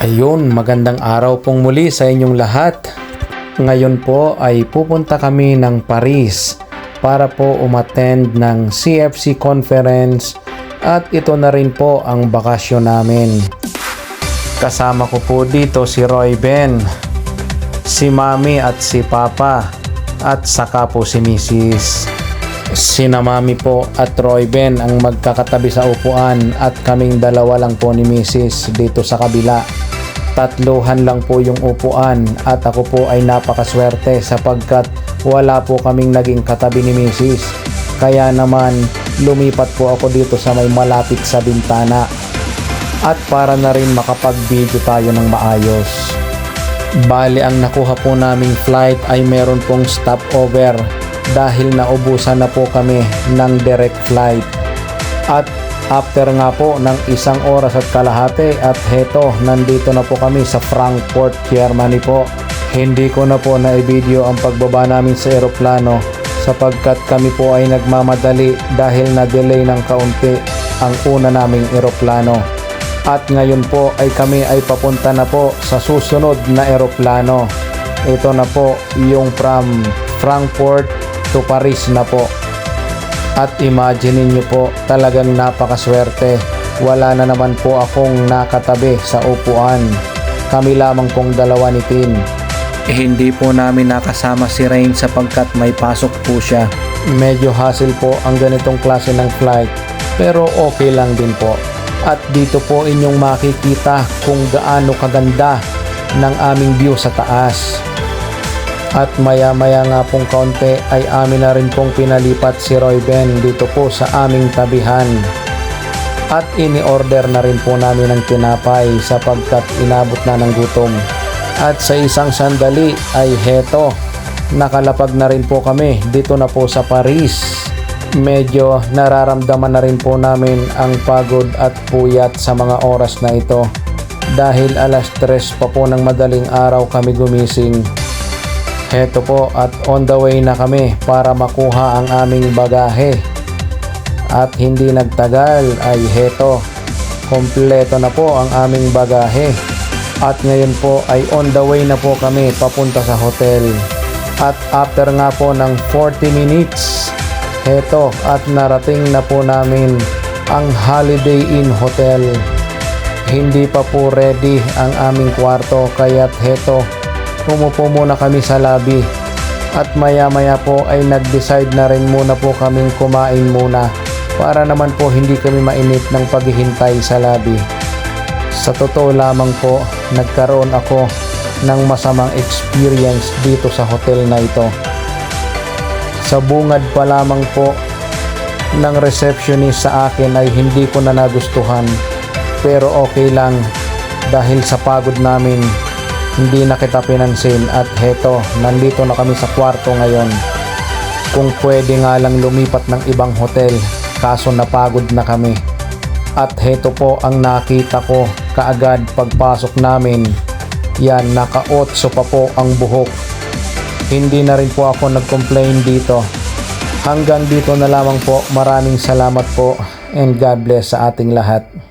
Ayun, magandang araw pong muli sa inyong lahat. Ngayon po ay pupunta kami ng Paris para po umattend ng CFC conference at ito na rin po ang bakasyon namin. Kasama ko po dito si Roy Ben, si Mami at si Papa at saka po si Mrs. Sina Mami po at Roy Ben ang magkakatabi sa upuan at kaming dalawa lang po ni Mrs. dito sa kabila. Tatluhan lang po yung upuan at ako po ay napakaswerte sapagkat wala po kaming naging katabi ni Mrs. Kaya naman lumipat po ako dito sa may malapit sa bintana at para na rin makapag-video tayo ng maayos. Bali ang nakuha po naming flight ay meron pong stopover dahil naubusan na po kami ng direct flight. At after nga po ng 1 oras at kalahati at heto, nandito na po kami sa Frankfurt, Germany po. Hindi ko na po na-video ang pagbaba namin sa eroplano sapagkat kami po ay nagmamadali dahil na-delay ng kaunti ang una naming eroplano. At ngayon po ay kami ay papunta na po sa susunod na eroplano. Ito na po yung from Frankfurt to Paris na po. At imagine niyo po, talagang napakaswerte. Wala na naman po akong nakatabi sa upuan. Kami lamang pong dalawa ni Tin. Hindi po namin nakasama si Rain sapagkat may pasok po siya. Medyo hassle po ang ganitong klase ng flight, pero okay lang din po. At dito po inyong makikita kung gaano kaganda ng aming view sa taas. At maya-maya nga pong kaunti ay amin na rin pong pinalipat si Roy Ben dito po sa aming tabihan. At ini-order na rin po namin ng tinapay sapagkat inabot na ng gutom. At sa isang sandali ay heto, nakalapag na rin po kami dito na po sa Paris. Medyo nararamdaman na rin po namin ang pagod at puyat sa mga oras na ito dahil 3:00 pa po ng madaling araw kami gumising. Heto po at on the way na kami para makuha ang aming bagahe. At hindi nagtagal ay heto, kompleto na po ang aming bagahe. At ngayon po ay on the way na po kami papunta sa hotel. At after nga po ng 40 minutes, heto at narating na po namin ang Holiday Inn Hotel. Hindi pa po ready ang aming kwarto kaya't heto, umupo muna kami sa lobby at maya-maya po ay nag-decide na rin muna po kaming kumain muna para naman po hindi kami mainip ng paghihintay sa lobby. Sa totoo lamang po, nagkaroon ako ng masamang experience dito sa hotel na ito. Sa bungad pa lamang po ng receptionist sa akin ay hindi ko na nagustuhan, pero okay lang dahil sa pagod namin hindi na kita pinansin at heto, nandito na kami sa kwarto ngayon. Kung pwede nga lang lumipat ng ibang hotel, kaso napagod na kami. At heto po ang nakita ko kaagad pagpasok namin. Yan, naka-otso pa po ang buhok. Hindi na rin po ako nag-complain dito. Hanggang dito na lamang po. Maraming salamat po and God bless sa ating lahat.